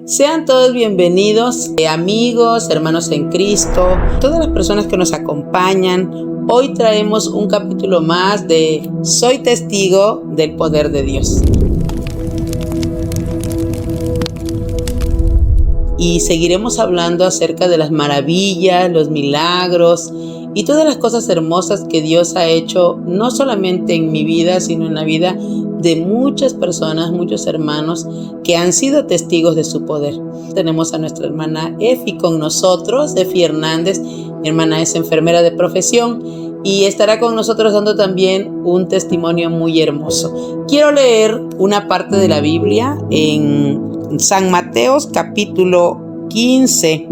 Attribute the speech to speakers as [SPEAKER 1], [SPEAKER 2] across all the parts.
[SPEAKER 1] Sean todos bienvenidos, amigos, hermanos en Cristo, todas las personas que nos acompañan. Hoy traemos un capítulo más de Soy testigo del poder de Dios. Y seguiremos hablando acerca de las maravillas, los milagros y todas las cosas hermosas que Dios ha hecho, no solamente en mi vida, sino en la vida de muchas personas, muchos hermanos que han sido testigos de su poder. Tenemos a nuestra hermana Efi con nosotros, Efi Hernández. Mi hermana es enfermera de profesión y estará con nosotros dando también un testimonio muy hermoso. Quiero leer una parte de la Biblia en San Mateos capítulo 15,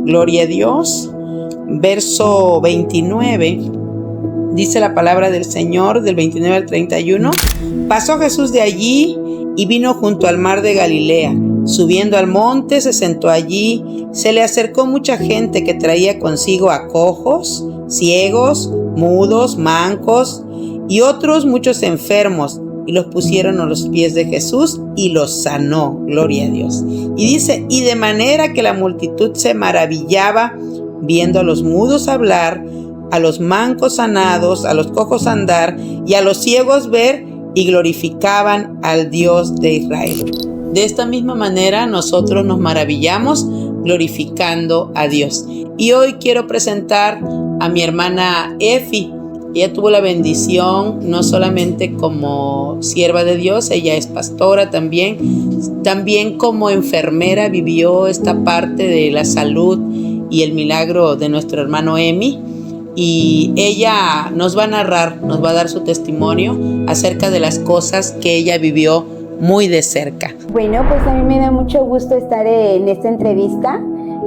[SPEAKER 1] gloria a Dios, verso 29. Dice la palabra del Señor del 29 al 31. Pasó Jesús de allí y vino junto al mar de Galilea. Subiendo al monte, se sentó allí. Se le acercó mucha gente que traía consigo a cojos, ciegos, mudos, mancos y otros muchos enfermos. Y los pusieron a los pies de Jesús y los sanó. Gloria a Dios. Y dice, y de manera que la multitud se maravillaba viendo a los mudos hablar, a los mancos sanados, a los cojos andar y a los ciegos ver, y glorificaban al Dios de Israel. De esta misma manera nosotros nos maravillamos glorificando a Dios. Y hoy quiero presentar a mi hermana Efi. Ella tuvo la bendición no solamente como sierva de Dios, ella es pastora también como enfermera vivió esta parte de la salud y el milagro de nuestro hermano Emi. Y ella nos va a narrar, nos va a dar su testimonio acerca de las cosas que ella vivió muy de cerca.
[SPEAKER 2] Bueno, pues a mí me da mucho gusto estar en esta entrevista.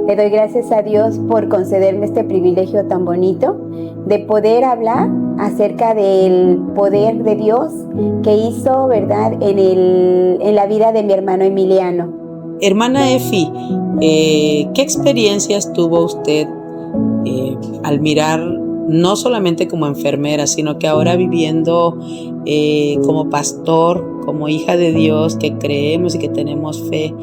[SPEAKER 2] Le doy gracias a Dios por concederme este privilegio tan bonito de poder hablar acerca del poder de Dios que hizo, ¿verdad?, en la vida de mi hermano Emiliano.
[SPEAKER 1] Hermana Efi, ¿qué experiencias tuvo usted al mirar, no solamente como enfermera, sino que ahora viviendo como pastor, como hija de Dios, que creemos y que tenemos fe,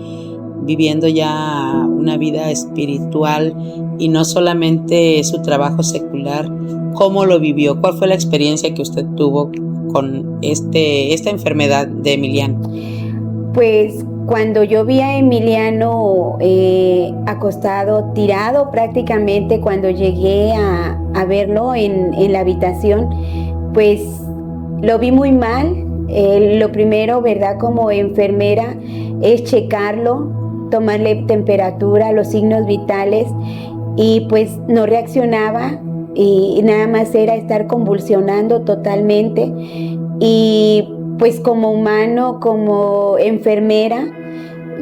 [SPEAKER 1] viviendo ya una vida espiritual y no solamente su trabajo secular? ¿Cómo lo vivió? ¿Cuál fue la experiencia que usted tuvo con esta enfermedad de Emiliano?
[SPEAKER 2] Pues cuando yo vi a Emiliano acostado, tirado prácticamente, cuando llegué a verlo en la habitación, pues lo vi muy mal. Lo primero, ¿verdad?, como enfermera, es checarlo, tomarle temperatura, los signos vitales, y pues no reaccionaba y nada más era estar convulsionando totalmente. Y pues como humano, como enfermera,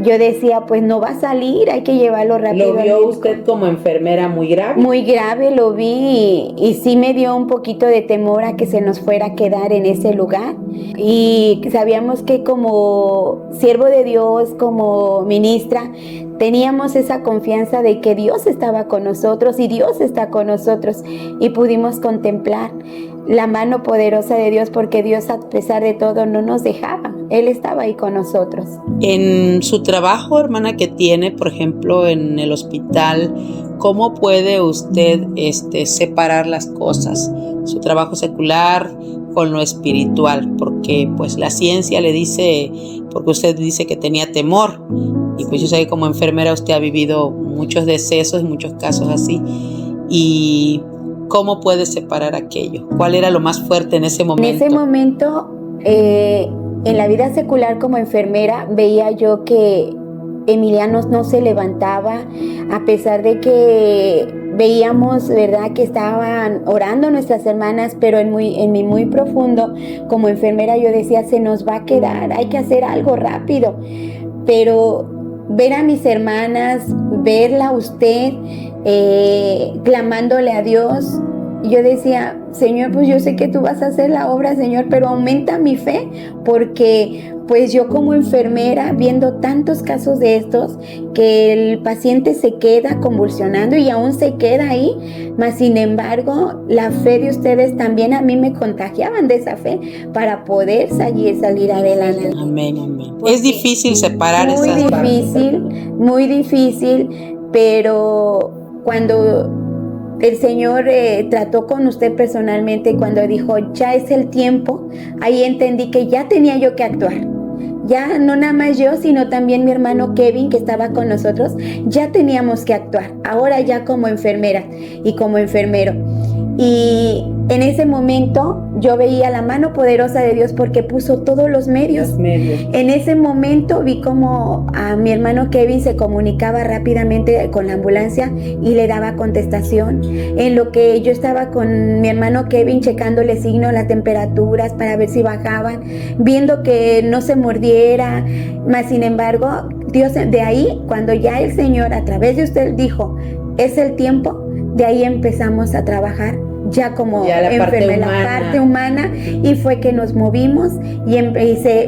[SPEAKER 2] yo decía, pues no va a salir, hay que llevarlo rápido.
[SPEAKER 1] ¿Lo vio usted como enfermera muy grave?
[SPEAKER 2] Muy grave lo vi y sí me dio un poquito de temor a que se nos fuera a quedar en ese lugar. Y sabíamos que como siervo de Dios, como ministra, teníamos esa confianza de que Dios estaba con nosotros y Dios está con nosotros, y pudimos contemplar la mano poderosa de Dios, porque Dios, a pesar de todo, no nos dejaba. Él estaba ahí con nosotros.
[SPEAKER 1] En su trabajo, hermana, que tiene, por ejemplo, en el hospital, ¿cómo puede usted separar las cosas? Su trabajo secular con lo espiritual, porque pues la ciencia le dice, porque usted dice que tenía temor, y pues yo sé que como enfermera usted ha vivido muchos decesos, muchos casos así, y ¿cómo puede separar aquello? ¿Cuál era lo más fuerte en ese momento?
[SPEAKER 2] En ese momento, en la vida secular como enfermera, veía yo que Emiliano no se levantaba, a pesar de que veíamos, ¿verdad?, que estaban orando nuestras hermanas, pero en mí muy profundo, como enfermera, yo decía, se nos va a quedar, hay que hacer algo rápido. Pero ver a mis hermanas, verla a usted, clamándole a Dios, yo decía, Señor, pues yo sé que tú vas a hacer la obra, Señor, pero aumenta mi fe, porque pues yo como enfermera, viendo tantos casos de estos, que el paciente se queda convulsionando y aún se queda ahí, mas sin embargo, la fe de ustedes también a mí me contagiaban de esa fe para poder salir adelante.
[SPEAKER 1] Amén, amén. Es difícil separar esas partes.
[SPEAKER 2] Muy difícil, pero cuando el Señor trató con usted personalmente, cuando dijo, ya es el tiempo, ahí entendí que ya tenía yo que actuar. Ya no nada más yo, sino también mi hermano Kevin, que estaba con nosotros, ya teníamos que actuar. Ahora ya como enfermera y como enfermero. Y en ese momento yo veía la mano poderosa de Dios porque puso todos los medios. En ese momento vi como a mi hermano Kevin se comunicaba rápidamente con la ambulancia y le daba contestación. En lo que yo estaba con mi hermano Kevin checándole signos, las temperaturas para ver si bajaban, viendo que no se mordiera. Mas sin embargo, Dios, de ahí, cuando ya el Señor a través de usted dijo, es el tiempo, de ahí empezamos a trabajar ya como enfermera, la parte humana, y fue que nos movimos y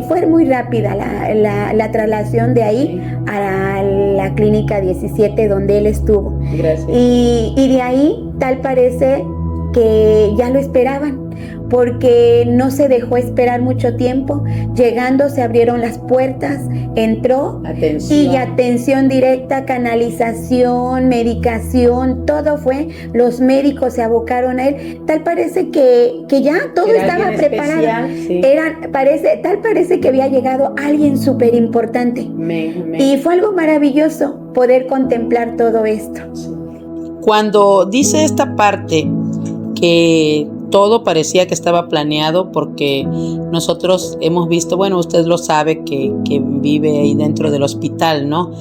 [SPEAKER 2] fue muy rápida la traslación de ahí a la clínica 17 donde él estuvo.
[SPEAKER 1] Gracias.
[SPEAKER 2] Y de ahí tal parece que ya lo esperaban, porque no se dejó esperar mucho tiempo. Llegando se abrieron las puertas, entró y atención directa, canalización, medicación, todo fue. Los médicos se abocaron a él. Tal parece que ya todo estaba preparado.
[SPEAKER 1] Sí.
[SPEAKER 2] Parece que había llegado alguien súper importante. Y fue algo maravilloso poder contemplar todo esto.
[SPEAKER 1] Cuando dice esta parte que todo parecía que estaba planeado, porque nosotros hemos visto, bueno, usted lo sabe, que vive ahí dentro del hospital, ¿no?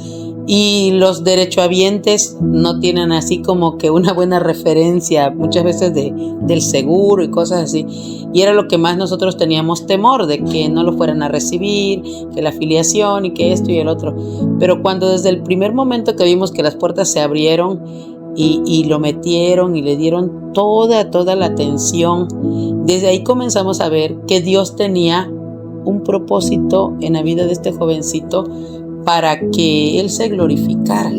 [SPEAKER 1] Y los derechohabientes no tienen así como que una buena referencia muchas veces del seguro y cosas así. Y era lo que más nosotros teníamos temor, de que no lo fueran a recibir, que la afiliación y que esto y el otro. Pero cuando desde el primer momento que vimos que las puertas se abrieron y lo metieron y le dieron toda la atención, desde ahí comenzamos a ver que Dios tenía un propósito en la vida de este jovencito para que Él se glorificara.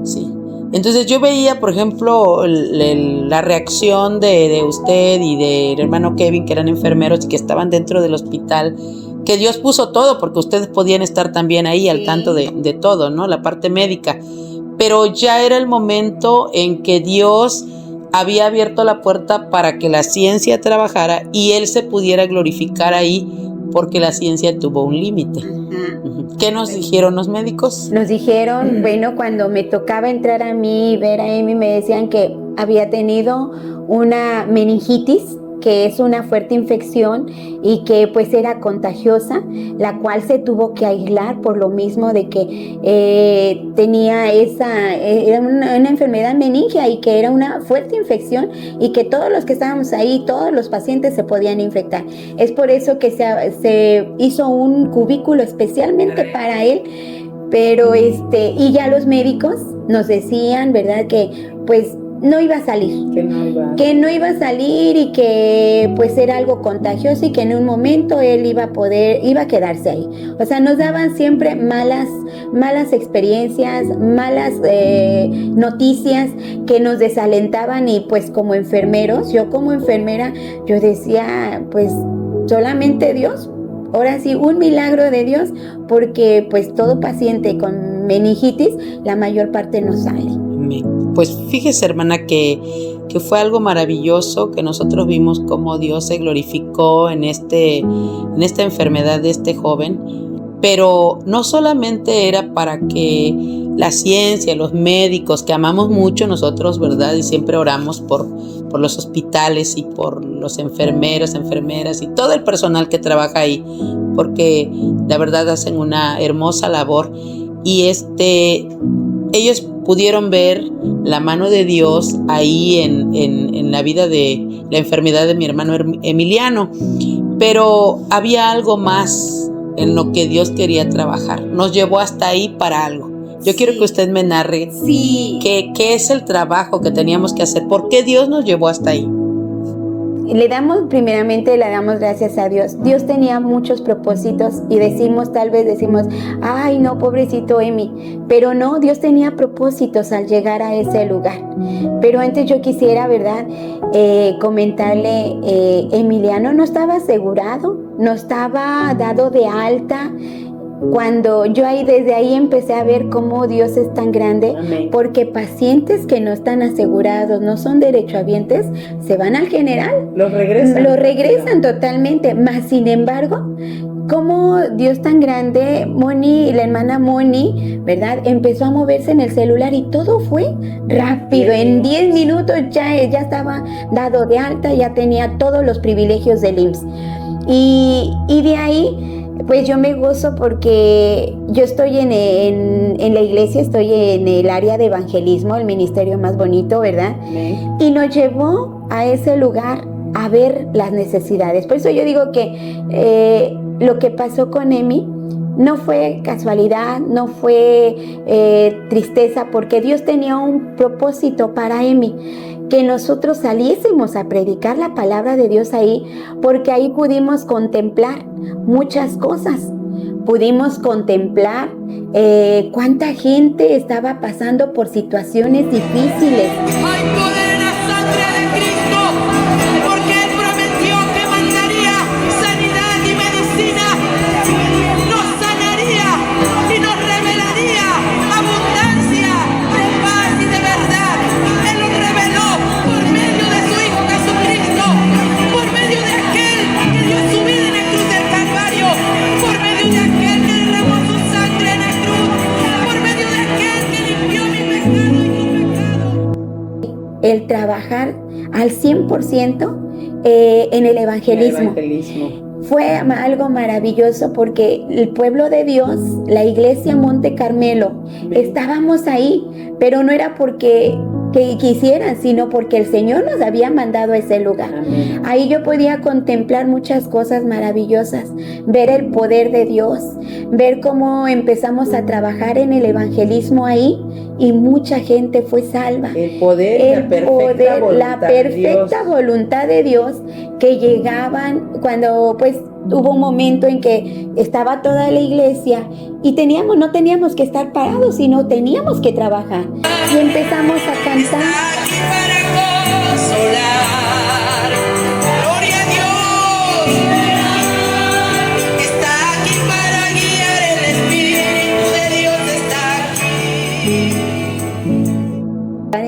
[SPEAKER 1] Sí. Entonces yo veía, por ejemplo, la reacción de usted y del hermano Kevin, que eran enfermeros y que estaban dentro del hospital, que Dios puso todo, porque ustedes podían estar también ahí al tanto de todo, ¿no? La parte médica. Pero ya era el momento en que Dios había abierto la puerta para que la ciencia trabajara y Él se pudiera glorificar ahí, porque la ciencia tuvo un límite. ¿Qué nos dijeron los médicos?
[SPEAKER 2] Nos dijeron, bueno, cuando me tocaba entrar a mí y ver a Amy, me decían que había tenido una meningitis, que es una fuerte infección y que pues era contagiosa, la cual se tuvo que aislar por lo mismo de que tenía era una enfermedad meningia y que era una fuerte infección y que todos los que estábamos ahí, todos los pacientes se podían infectar. Es por eso que se hizo un cubículo especialmente para él, pero y ya los médicos nos decían, ¿verdad?, que pues no iba a salir, que no iba a salir y que pues era algo contagioso y que en un momento él iba a quedarse ahí. O sea, nos daban siempre malas experiencias, malas noticias que nos desalentaban, y pues como enfermeros, yo como enfermera, yo decía, pues solamente Dios. Ahora sí, un milagro de Dios, porque pues todo paciente con meningitis, la mayor parte no sale.
[SPEAKER 1] Pues fíjese, hermana, que fue algo maravilloso, que nosotros vimos cómo Dios se glorificó en esta enfermedad de este joven, pero no solamente era para que la ciencia, los médicos, que amamos mucho nosotros, ¿verdad? Y siempre oramos por los hospitales y por los enfermeros, enfermeras y todo el personal que trabaja ahí, porque la verdad hacen una hermosa labor, y ellos pudieron ver la mano de Dios ahí en la vida de la enfermedad de mi hermano Emiliano. Pero había algo más en lo que Dios quería trabajar. Nos llevó hasta ahí para algo. Yo quiero que usted me narre qué es el trabajo que teníamos que hacer. ¿Por qué Dios nos llevó hasta ahí?
[SPEAKER 2] le damos gracias a Dios. Dios tenía muchos propósitos y tal vez decimos, ay no, pobrecito Emi, pero no, Dios tenía propósitos al llegar a ese lugar. Pero antes yo quisiera, ¿verdad?, comentarle, Emiliano no estaba asegurado, no estaba dado de alta. Cuando yo desde ahí empecé a ver cómo Dios es tan grande,
[SPEAKER 1] Amén.
[SPEAKER 2] Porque pacientes que no están asegurados, no son derechohabientes, se van al general.
[SPEAKER 1] Los regresan
[SPEAKER 2] totalmente. Mas, sin embargo, como Dios tan grande, la hermana Moni, ¿verdad?, empezó a moverse en el celular y todo fue rápido. En 10 minutos ya estaba dado de alta, ya tenía todos los privilegios del IMSS. Y de ahí, pues yo me gozo porque yo estoy en la iglesia, estoy en el área de evangelismo, el ministerio más bonito, ¿verdad? Y nos llevó a ese lugar a ver las necesidades. Por eso yo digo que lo que pasó con Emi no fue casualidad, no fue tristeza, porque Dios tenía un propósito para Emi, que nosotros saliésemos a predicar la palabra de Dios ahí, porque ahí pudimos contemplar muchas cosas. Pudimos contemplar cuánta gente estaba pasando por situaciones difíciles.
[SPEAKER 3] Hay poder en la sangre de Cristo, porque Él prometió que mandaría sanidad y medicina, nos sanaría y nos revelaría abundancia de paz y de verdad. Él lo reveló por medio de su Hijo Jesucristo, por medio de aquel que dio su vida en la cruz del Calvario, por medio de aquel que derramó su sangre en la cruz, por medio de aquel que limpió mi pecado y tu pecado.
[SPEAKER 2] El trabajar al 100% en el evangelismo. Fue algo maravilloso porque el pueblo de Dios, la iglesia Monte Carmelo, estábamos ahí, pero no era porque quisieran, sino porque el Señor nos había mandado a ese lugar.
[SPEAKER 1] Amén.
[SPEAKER 2] Ahí yo podía contemplar muchas cosas maravillosas, ver el poder de Dios, ver cómo empezamos a trabajar en el evangelismo ahí y mucha gente fue salva.
[SPEAKER 1] El poder,
[SPEAKER 2] la perfecta voluntad de Dios, que llegaban cuando pues hubo un momento en que estaba toda la iglesia y no teníamos que estar parados, sino teníamos que trabajar. Y empezamos a cantar.
[SPEAKER 3] Está aquí para consolar. Gloria a Dios. Está aquí para guiar. El Espíritu de Dios está aquí.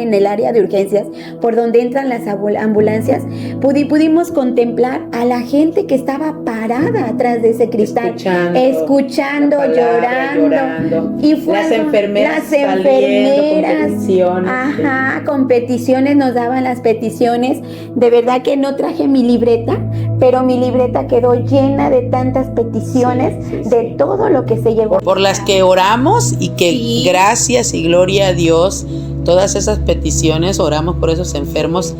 [SPEAKER 2] En el área de urgencias, por donde entran las ambulancias, pudimos contemplar a la gente que estaba parada atrás de ese cristal, escuchando, llorando. Y
[SPEAKER 1] las enfermeras
[SPEAKER 2] con peticiones, nos daban las peticiones. De verdad que no traje mi libreta, pero mi libreta quedó llena de tantas peticiones, de todo lo que se llevó.
[SPEAKER 1] Por las que oramos y que gracias y gloria a Dios, todas esas peticiones, oramos por esos enfermos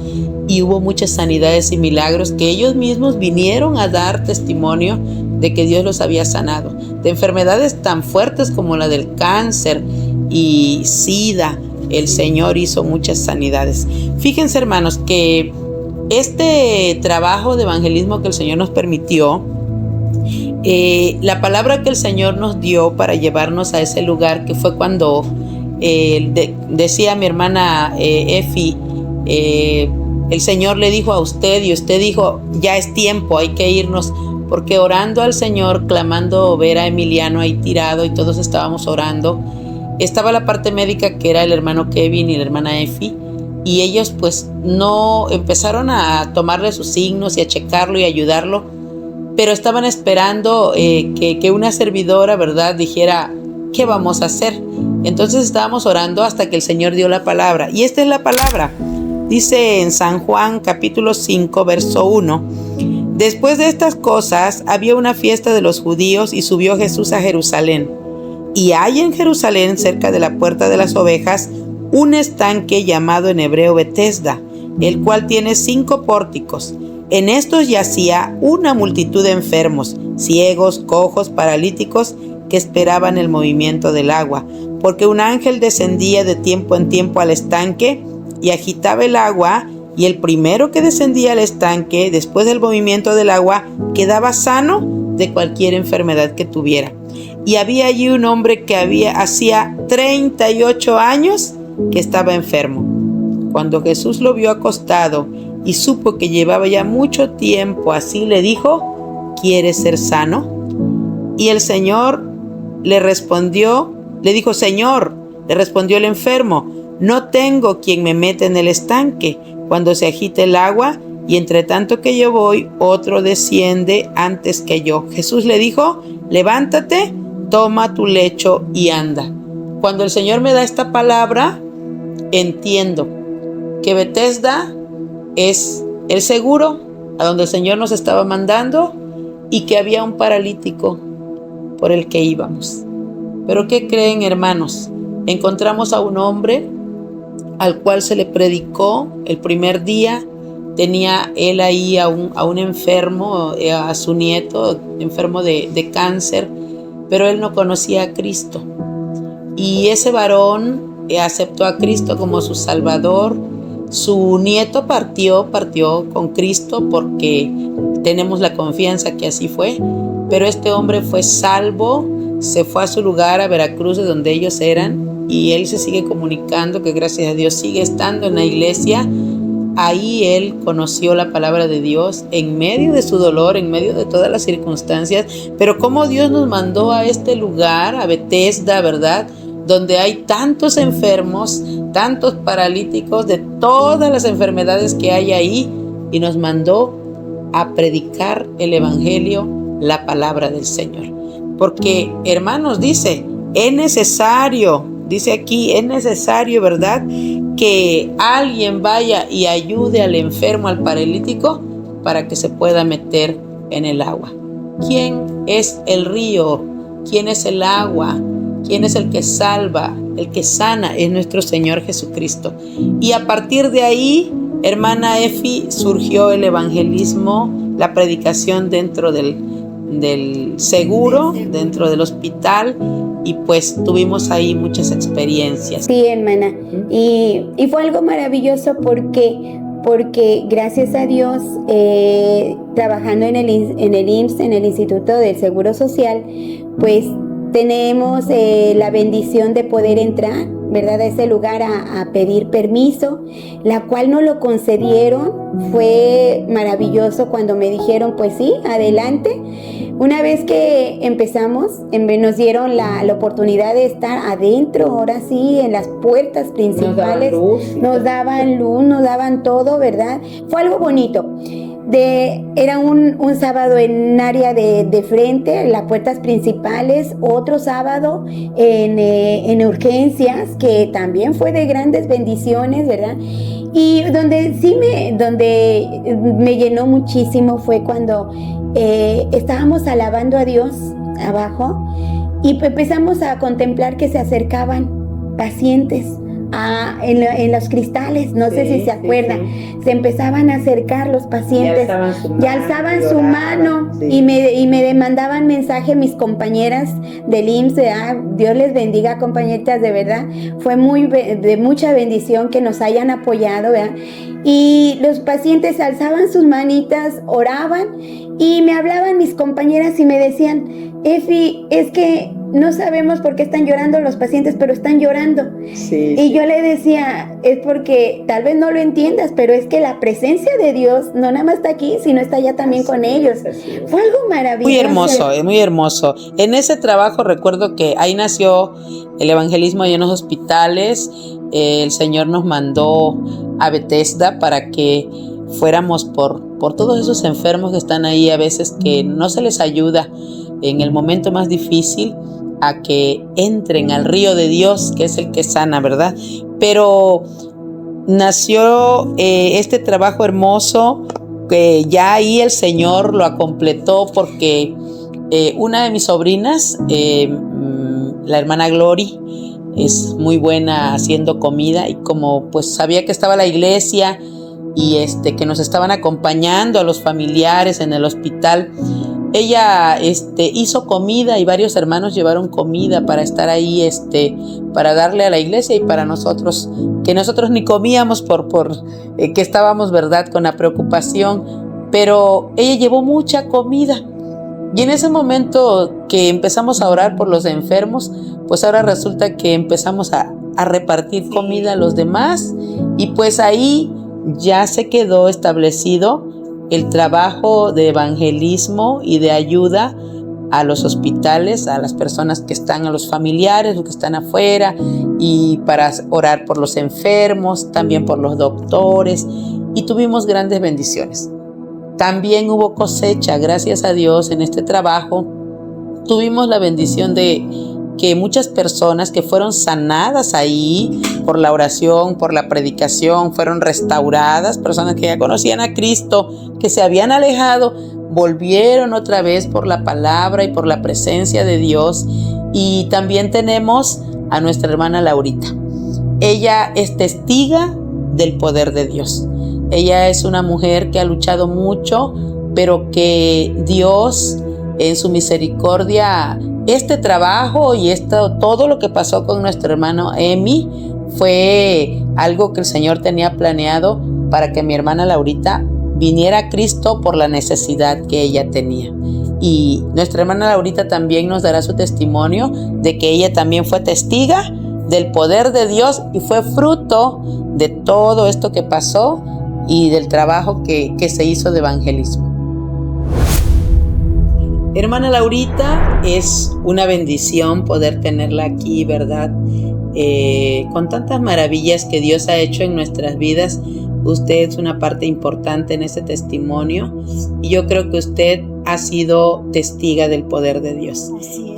[SPEAKER 1] y hubo muchas sanidades y milagros que ellos mismos vinieron a dar testimonio de que Dios los había sanado. De enfermedades tan fuertes como la del cáncer y SIDA, el Señor hizo muchas sanidades. Fíjense, hermanos, que este trabajo de evangelismo que el Señor nos permitió, la palabra que el Señor nos dio para llevarnos a ese lugar, que fue cuando decía mi hermana Efi, el Señor le dijo a usted y usted dijo, ya es tiempo, hay que irnos, porque orando al Señor, clamando ver a Emiliano ahí tirado y todos estábamos orando, estaba la parte médica que era el hermano Kevin y la hermana Efi, y ellos pues no empezaron a tomarle sus signos y a checarlo y ayudarlo, pero estaban esperando que una servidora, ¿verdad?, dijera, ¿qué vamos a hacer? Entonces estábamos orando hasta que el Señor dio la palabra. Y esta es la palabra. Dice en San Juan capítulo 5, verso 1. Después de estas cosas había una fiesta de los judíos y subió Jesús a Jerusalén. Y hay en Jerusalén, cerca de la puerta de las ovejas, un estanque llamado en hebreo Betesda, el cual tiene 5 pórticos. En estos yacía una multitud de enfermos, ciegos, cojos, paralíticos, que esperaban el movimiento del agua, porque un ángel descendía de tiempo en tiempo al estanque y agitaba el agua, y el primero que descendía al estanque después del movimiento del agua quedaba sano de cualquier enfermedad que tuviera. Y había allí un hombre que hacía 38 años que estaba enfermo. Cuando Jesús lo vio acostado y supo que llevaba ya mucho tiempo así, le dijo: ¿quieres ser sano? Y el Señor le dijo: Señor, le respondió el enfermo, no tengo quien me meta en el estanque cuando se agite el agua, y entre tanto que yo voy, otro desciende antes que yo. Jesús le dijo: levántate, toma tu lecho y anda. Cuando el Señor me da esta palabra, entiendo que Bethesda es el seguro a donde el Señor nos estaba mandando y que había un paralítico por el que íbamos. Pero ¿qué creen, hermanos? Encontramos a un hombre al cual se le predicó el primer día. Tenía él ahí a un enfermo, a su nieto, enfermo de cáncer, pero él no conocía a Cristo. Y ese varón aceptó a Cristo como su Salvador. Su nieto partió con Cristo porque tenemos la confianza que así fue. Pero este hombre fue salvo, se fue a su lugar, a Veracruz, de donde ellos eran, y él se sigue comunicando, que gracias a Dios sigue estando en la iglesia. Ahí él conoció la palabra de Dios en medio de su dolor, en medio de todas las circunstancias. Pero cómo Dios nos mandó a este lugar, a Bethesda, ¿verdad?, donde hay tantos enfermos, tantos paralíticos, de todas las enfermedades que hay ahí, y nos mandó a predicar el evangelio, la palabra del Señor. Porque, hermanos, dice necesario, ¿verdad?, que alguien vaya y ayude al enfermo, al paralítico, para que se pueda meter en el agua. ¿Quién es el río? ¿Quién es el agua? ¿Quién es el que salva, el que sana? Es nuestro Señor Jesucristo. Y a partir de ahí, hermana Efi, surgió el evangelismo, la predicación dentro del seguro, dentro del hospital, y pues tuvimos ahí muchas experiencias.
[SPEAKER 2] Sí, hermana, y fue algo maravilloso porque gracias a Dios, trabajando en el IMSS, en el Instituto del Seguro Social, pues tenemos la bendición de poder entrar, ¿verdad?, a ese lugar a pedir permiso, la cual nos lo concedieron. Fue maravilloso cuando me dijeron, pues sí, adelante. Una vez que empezamos, nos dieron la oportunidad de estar adentro, ahora sí, en las puertas principales. Nos daban luz, nos daban todo, ¿verdad? Fue algo bonito. Era un sábado en área de frente, las puertas principales, otro sábado en urgencias, que también fue de grandes bendiciones, ¿verdad? Y donde me llenó muchísimo fue cuando estábamos alabando a Dios abajo y empezamos a contemplar que se acercaban pacientes en los cristales, no sé si se acuerdan, se empezaban a acercar los pacientes, ya alzaban su mano y me mandaban mensaje mis compañeras del IMSS, Dios les bendiga, compañeritas, de verdad, fue de mucha bendición que nos hayan apoyado, ¿verdad? Y los pacientes alzaban sus manitas, oraban, y me hablaban mis compañeras y me decían, Efi, es que no sabemos por qué están llorando los pacientes, pero están llorando. Y yo le decía, es porque tal vez no lo entiendas, pero es que la presencia de Dios no nada más está aquí, sino está allá también con ellos. Fue algo maravilloso.
[SPEAKER 1] Muy hermoso, muy hermoso. En ese trabajo recuerdo que ahí nació el evangelismo allá en los hospitales. El Señor nos mandó a Bethesda para que fuéramos por todos esos enfermos que están ahí, a veces que no se les ayuda en el momento más difícil, a que entren al río de Dios, que es el que sana, ¿verdad? Pero nació este trabajo hermoso, que ya ahí el Señor lo completó, porque una de mis sobrinas, la hermana Glory, es muy buena haciendo comida, y como pues sabía que estaba la iglesia y que nos estaban acompañando a los familiares en el hospital, ella hizo comida y varios hermanos llevaron comida para estar ahí, para darle a la iglesia y para nosotros, que nosotros ni comíamos por que estábamos, ¿verdad?, con la preocupación, pero ella llevó mucha comida. Y en ese momento que empezamos a orar por los enfermos, pues ahora resulta que empezamos a repartir comida a los demás, y pues ahí ya se quedó establecido el trabajo de evangelismo y de ayuda a los hospitales, a las personas que están, a los familiares, los que están afuera, y para orar por los enfermos, también por los doctores, y tuvimos grandes bendiciones. También hubo cosecha, gracias a Dios, en este trabajo. Tuvimos la bendición de que muchas personas que fueron sanadas ahí por la oración, por la predicación, fueron restauradas, personas que ya conocían a Cristo, que se habían alejado, volvieron otra vez por la palabra y por la presencia de Dios. Y también tenemos a nuestra hermana Laurita. Ella es testiga del poder de Dios. Ella es una mujer que ha luchado mucho, pero que Dios en su misericordia, este trabajo y todo lo que pasó con nuestro hermano Emi fue algo que el Señor tenía planeado para que mi hermana Laurita viniera a Cristo por la necesidad que ella tenía. Y nuestra hermana Laurita también nos dará su testimonio de que ella también fue testiga del poder de Dios y fue fruto de todo esto que pasó y del trabajo que se hizo de evangelismo. Hermana Laurita, es una bendición poder tenerla aquí, ¿verdad? Con tantas maravillas que Dios ha hecho en nuestras vidas, usted es una parte importante en ese testimonio, y yo creo que usted ha sido testiga del poder de Dios.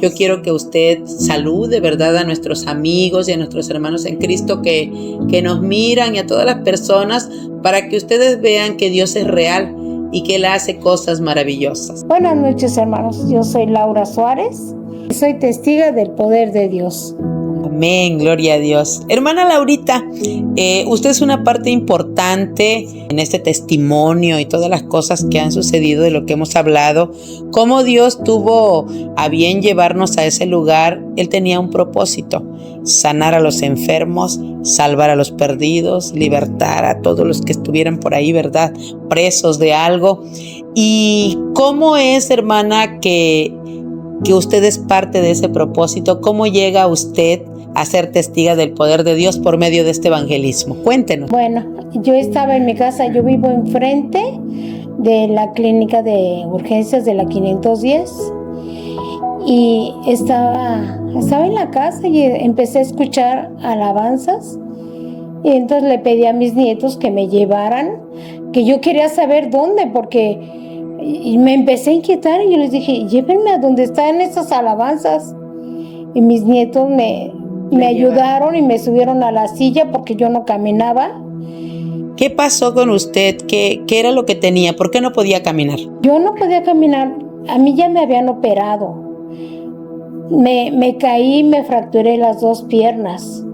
[SPEAKER 1] Yo quiero que usted salude, ¿verdad?, a nuestros amigos y a nuestros hermanos en Cristo que nos miran, y a todas las personas, para que ustedes vean que Dios es real y que Él hace cosas maravillosas.
[SPEAKER 4] Buenas noches, hermanos. Yo soy Laura Suárez y soy testiga del poder de Dios.
[SPEAKER 1] Amén, gloria a Dios. Hermana Laurita, usted es una parte importante en este testimonio y todas las cosas que han sucedido de lo que hemos hablado. Cómo Dios tuvo a bien llevarnos a ese lugar. Él tenía un propósito: sanar a los enfermos, salvar a los perdidos, libertar a todos los que estuvieran por ahí, ¿verdad?, presos de algo. ¿Y cómo es, hermana, que usted es parte de ese propósito? ¿Cómo llega usted a ser testiga del poder de Dios por medio de este evangelismo? Cuéntenos.
[SPEAKER 4] Bueno, yo estaba en mi casa, yo vivo enfrente de la clínica de urgencias de la 510, y estaba en la casa y empecé a escuchar alabanzas, y entonces le pedí a mis nietos que me llevaran, que yo quería saber dónde, porque y me empecé a inquietar, y yo les dije, llévenme a donde están esas alabanzas. Y mis nietos me ayudaron y me subieron a la silla porque yo no caminaba.
[SPEAKER 1] ¿Qué pasó con usted? ¿Qué era lo que tenía? ¿Por qué no podía caminar?
[SPEAKER 4] Yo no podía caminar. A mí ya me habían operado. Me caí, me fracturé las dos piernas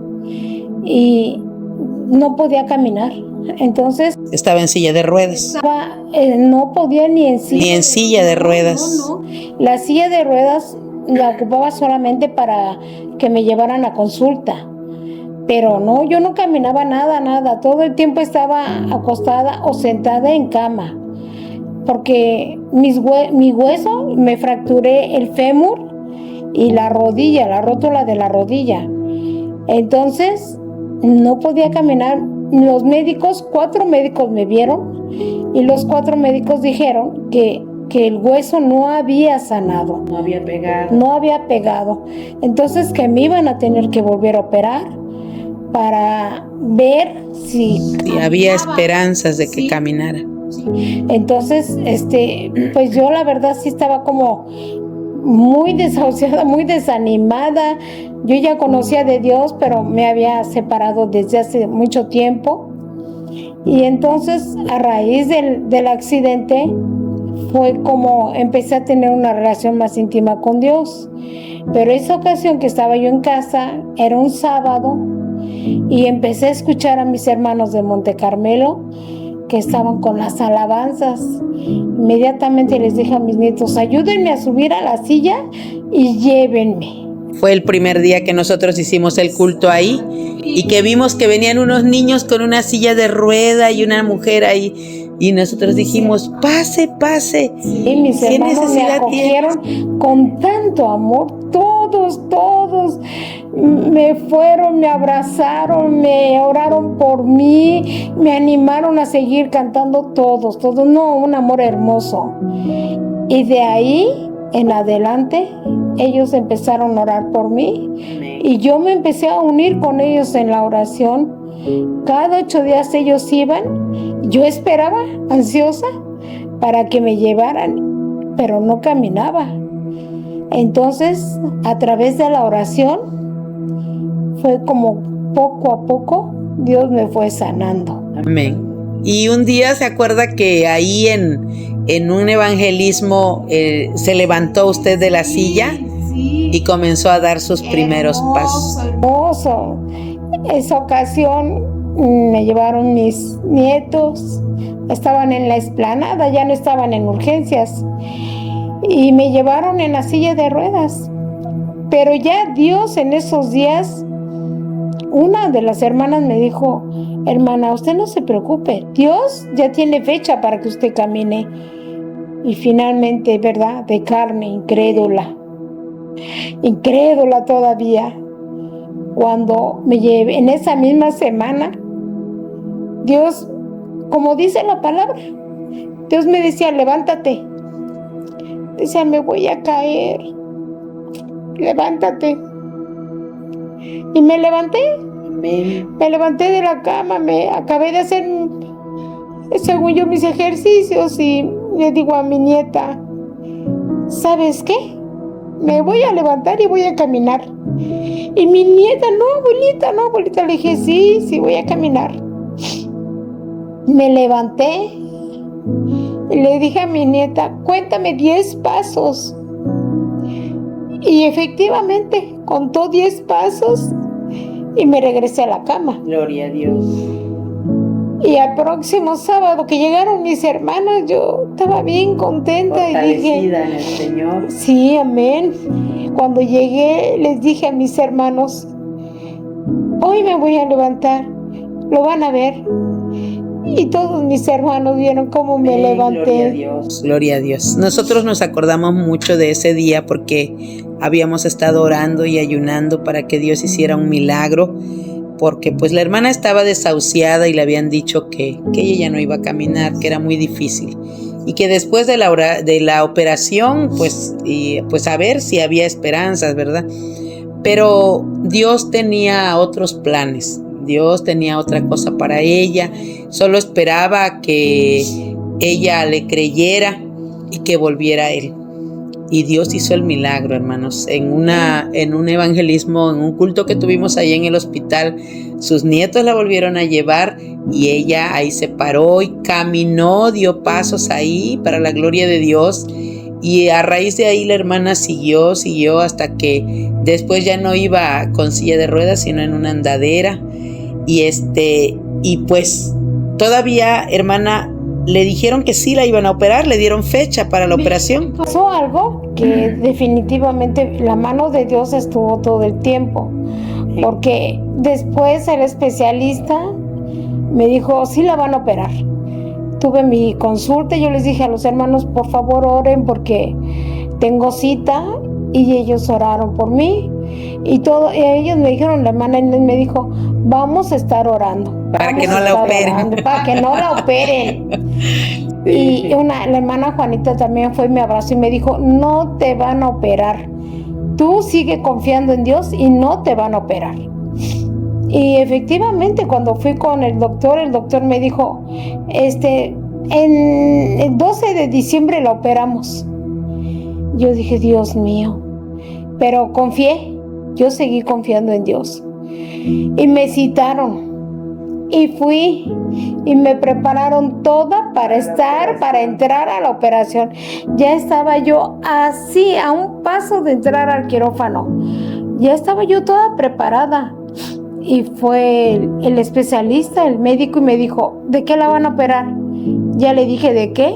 [SPEAKER 4] y no podía caminar. Entonces
[SPEAKER 1] estaba en silla de ruedas.
[SPEAKER 4] No podía ni en
[SPEAKER 1] silla de ruedas.
[SPEAKER 4] No. La silla de ruedas la ocupaba solamente para que me llevaran a consulta. Pero no, yo no caminaba nada. Todo el tiempo estaba acostada o sentada en cama. Porque mi hueso, me fracturé el fémur y la rodilla, la rótula de la rodilla. Entonces no podía caminar. Los médicos, 4 médicos me vieron, y los 4 médicos dijeron que el hueso no había sanado.
[SPEAKER 1] No había pegado.
[SPEAKER 4] No había pegado. Entonces que me iban a tener que volver a operar para ver si
[SPEAKER 1] había esperanzas de que caminara.
[SPEAKER 4] Entonces, pues yo la verdad sí estaba como muy desahuciada, muy desanimada. Yo ya conocía de Dios, pero me había separado desde hace mucho tiempo. Y entonces, a raíz del accidente, fue como empecé a tener una relación más íntima con Dios. Pero esa ocasión que estaba yo en casa, era un sábado, y empecé a escuchar a mis hermanos de Monte Carmelo que estaban con las alabanzas. Inmediatamente les dije a mis nietos, ayúdenme a subir a la silla y llévenme.
[SPEAKER 1] Fue el primer día que nosotros hicimos el culto ahí y que vimos que venían unos niños con una silla de rueda y una mujer ahí. Y nosotros dijimos, pase, pase.
[SPEAKER 4] Y mis
[SPEAKER 1] ¿Qué
[SPEAKER 4] hermanos me
[SPEAKER 1] necesidad
[SPEAKER 4] acogieron con tanto amor. Todos me fueron, me abrazaron, me oraron por mí, me animaron a seguir cantando todos. No, un amor hermoso. Y de ahí en adelante, ellos empezaron a orar por mí y yo me empecé a unir con ellos en la oración. Cada 8 días ellos iban, yo esperaba, ansiosa, para que me llevaran, pero no caminaba. Entonces, a través de la oración, fue como poco a poco Dios me fue sanando.
[SPEAKER 1] Amén. Y un día se acuerda que ahí en un evangelismo se levantó usted de la silla y comenzó a dar sus primeros pasos.
[SPEAKER 4] Hermoso. Esa ocasión me llevaron mis nietos, estaban en la explanada, ya no estaban en urgencias, y me llevaron en la silla de ruedas. Pero ya Dios en esos días, una de las hermanas me dijo, hermana, usted no se preocupe, Dios ya tiene fecha para que usted camine. Y finalmente, ¿verdad? De carne, incrédula todavía. Cuando me llevé, en esa misma semana, Dios, como dice la palabra, Dios me decía, levántate. Decía, me voy a caer. Levántate. Y me levanté.
[SPEAKER 1] Amén.
[SPEAKER 4] Me levanté de la cama, me acabé de hacer, según yo, mis ejercicios y le digo a mi nieta, ¿sabes qué? Me voy a levantar y voy a caminar. Y mi nieta, no, abuelita, le dije, sí, voy a caminar. Me levanté y le dije a mi nieta, cuéntame 10 pasos. Y efectivamente, contó 10 pasos y me regresé a la cama.
[SPEAKER 1] Gloria a Dios.
[SPEAKER 4] Y al próximo sábado que llegaron mis hermanas, yo estaba bien contenta y dije,
[SPEAKER 1] en el Señor.
[SPEAKER 4] sí, amén. Cuando llegué, les dije a mis hermanos, hoy me voy a levantar, lo van a ver. Y todos mis hermanos vieron cómo me levanté.
[SPEAKER 1] Gloria a Dios. Gloria a Dios. Nosotros nos acordamos mucho de ese día porque habíamos estado orando y ayunando para que Dios hiciera un milagro, porque pues la hermana estaba desahuciada y le habían dicho que ella ya no iba a caminar, que era muy difícil. Y que después de la operación, pues a ver si había esperanzas, ¿verdad? Pero Dios tenía otros planes. Dios tenía otra cosa para ella. Solo esperaba que ella le creyera y que volviera a Él. Y Dios hizo el milagro, hermanos. En un evangelismo, en un culto que tuvimos ahí en el hospital, sus nietos la volvieron a llevar y ella ahí se paró y caminó, dio pasos ahí para la gloria de Dios. Y a raíz de ahí la hermana siguió hasta que después ya no iba con silla de ruedas, sino en una andadera. Y pues todavía, hermana, le dijeron que sí la iban a operar, le dieron fecha para la operación.
[SPEAKER 4] Pasó algo que definitivamente la mano de Dios estuvo todo el tiempo, porque después el especialista me dijo, sí la van a operar. Tuve mi consulta y yo les dije a los hermanos, por favor oren porque tengo cita, y ellos oraron por mí y ellos me dijeron, la hermana Inés me dijo, vamos a estar orando.
[SPEAKER 1] Para que no la operen.
[SPEAKER 4] Para que no la operen. Y la hermana Juanita también fue y me abrazó y me dijo, no te van a operar. Tú sigue confiando en Dios y no te van a operar. Y efectivamente, cuando fui con el doctor me dijo, en el 12 de diciembre la operamos. Yo dije, Dios mío, pero confié, yo seguí confiando en Dios. Y me citaron, y fui, y me prepararon toda para entrar a la operación. Ya estaba yo así, a un paso de entrar al quirófano. Ya estaba yo toda preparada. Y fue el especialista, el médico, y me dijo, ¿de qué la van a operar? Ya le dije, ¿de qué?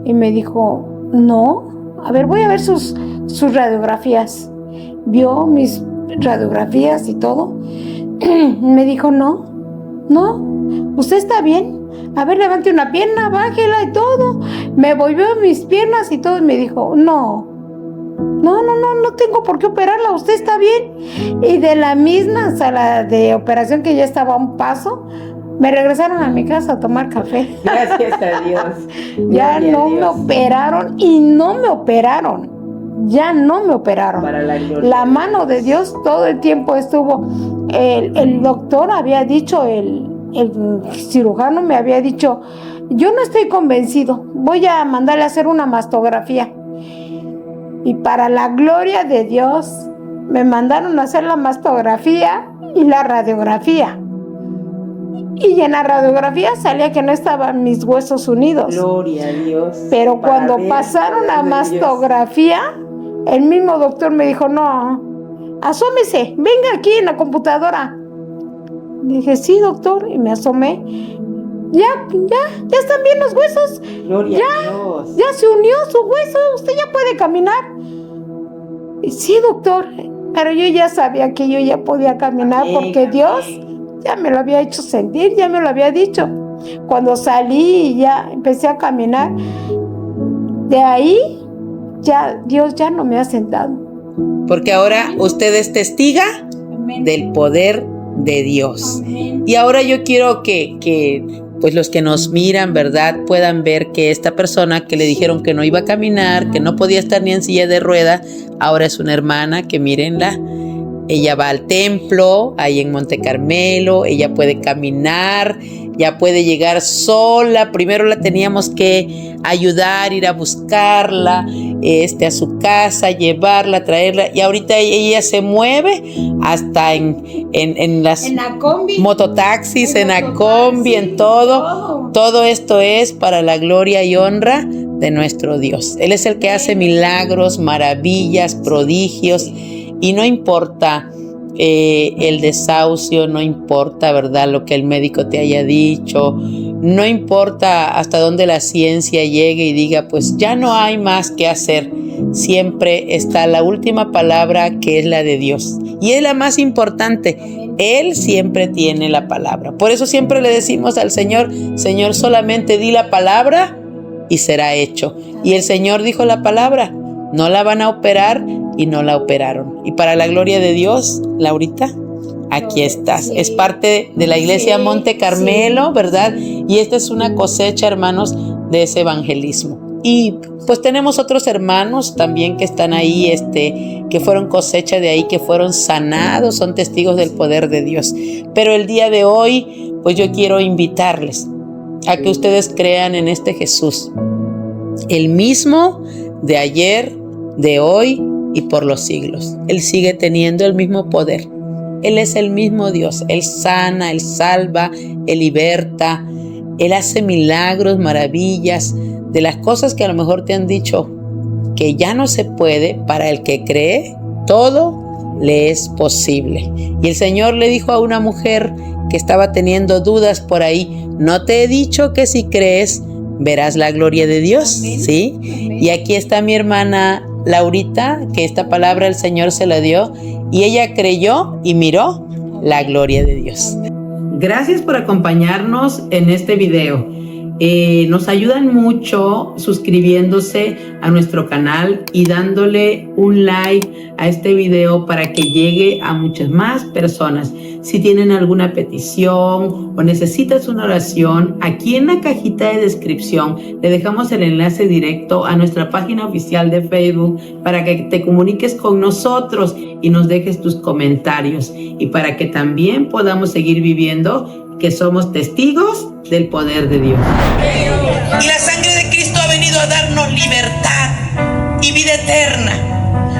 [SPEAKER 4] Y me dijo, no, a ver, voy a ver sus radiografías. Vio mis radiografías y todo. Me dijo, no, usted está bien. A ver, levante una pierna, bájela y todo. Me volvió mis piernas y todo y me dijo, no tengo por qué operarla, usted está bien. Y de la misma sala de operación que ya estaba a un paso, me regresaron a mi casa a tomar café.
[SPEAKER 1] Gracias a Dios.
[SPEAKER 4] Ya no me operaron y no me operaron. Ya no me operaron.
[SPEAKER 1] Para la gloria.
[SPEAKER 4] La mano de Dios todo el tiempo estuvo. El doctor había dicho, el cirujano me había dicho, yo no estoy convencido, voy a mandarle a hacer una mastografía. Y para la gloria de Dios, me mandaron a hacer la mastografía y la radiografía. Y en la radiografía salía que no estaban mis huesos unidos.
[SPEAKER 1] Gloria a Dios.
[SPEAKER 4] Pero cuando pasaron a mastografía, el mismo doctor me dijo, no, asómese, venga aquí en la computadora. Dije, sí, doctor, y me asomé. Ya están bien los huesos.
[SPEAKER 1] Gloria a Dios.
[SPEAKER 4] Ya se unió su hueso, usted ya puede caminar. Y sí, doctor, pero yo ya sabía que yo ya podía caminar porque Dios ya me lo había hecho sentir, ya me lo había dicho. Cuando salí y ya empecé a caminar, de ahí ya Dios ya no me ha sentado.
[SPEAKER 1] Porque ahora usted es testiga del poder de Dios. Y ahora yo quiero que pues los que nos miran, ¿verdad?, puedan ver que esta persona que le dijeron que no iba a caminar, que no podía estar ni en silla de rueda, ahora es una hermana que mírenla. Ella va al templo, ahí en Monte Carmelo, ella puede caminar, ya puede llegar sola. Primero la teníamos que ayudar, ir a buscarla, a su casa, llevarla, traerla. Y ahorita ella se mueve hasta en las mototaxis, en la combi, en todo. Todo esto es para la gloria y honra de nuestro Dios. Él es el que hace milagros, maravillas, prodigios. Y no importa el desahucio, no importa, ¿verdad?, lo que el médico te haya dicho, no importa hasta dónde la ciencia llegue y diga, pues ya no hay más que hacer. Siempre está la última palabra, que es la de Dios. Y es la más importante. Él siempre tiene la palabra. Por eso siempre le decimos al Señor, Señor, solamente di la palabra y será hecho. Y el Señor dijo la palabra. No la van a operar y no la operaron. Y para la gloria de Dios, Laurita, aquí estás. Es parte de la iglesia Monte Carmelo, ¿verdad? Y esta es una cosecha, hermanos, de ese evangelismo. Y pues tenemos otros hermanos también que están ahí, que fueron cosecha de ahí, que fueron sanados, son testigos del poder de Dios. Pero el día de hoy, pues yo quiero invitarles a que ustedes crean en este Jesús, el mismo de ayer, de hoy y por los siglos. Él sigue teniendo el mismo poder. Él es el mismo Dios. Él sana, Él salva, Él liberta. Él hace milagros, maravillas. De las cosas que a lo mejor te han dicho que ya no se puede, para el que cree, todo le es posible. Y el Señor le dijo a una mujer que estaba teniendo dudas por ahí, ¿no te he dicho que si crees verás la gloria de Dios? Amén. ¿Sí? Amén. Y aquí está mi hermana Laurita, que esta palabra el Señor se la dio y ella creyó y miró la gloria de Dios. Gracias por acompañarnos en este video. Nos ayudan mucho suscribiéndose a nuestro canal y dándole un like a este video para que llegue a muchas más personas. Si tienen alguna petición o necesitas una oración, aquí en la cajita de descripción le dejamos el enlace directo a nuestra página oficial de Facebook para que te comuniques con nosotros y nos dejes tus comentarios, y para que también podamos seguir viviendo que somos testigos del poder de Dios.
[SPEAKER 3] Y la sangre de Cristo ha venido a darnos libertad y vida eterna.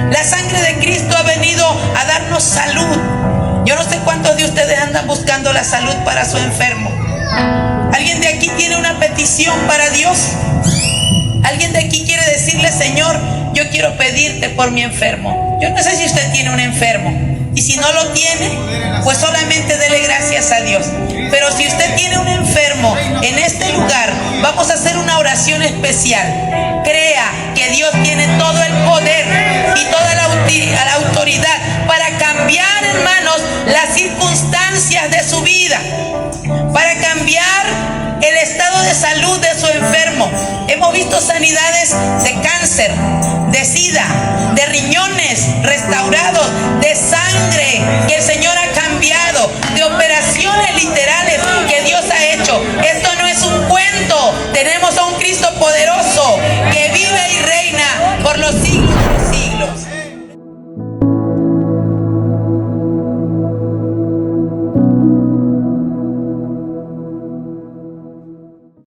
[SPEAKER 3] La sangre de Cristo ha venido a darnos salud. Yo no sé cuántos de ustedes andan buscando la salud para su enfermo. ¿Alguien de aquí tiene una petición para Dios? ¿Alguien de aquí quiere decirle, Señor, yo quiero pedirte por mi enfermo? Yo no sé si usted tiene un enfermo. Y si no lo tiene, pues solamente dele gracias a Dios. Pero si usted tiene un enfermo en este lugar,
[SPEAKER 1] Vamos a hacer una oración especial. Crea que Dios tiene todo el poder y toda la autoridad para cambiar, hermanos, las circunstancias de su vida, para cambiar el estado de salud de su enfermo. Hemos visto sanidades de cáncer, de sida, de riñones restaurados, de sangre que el Señor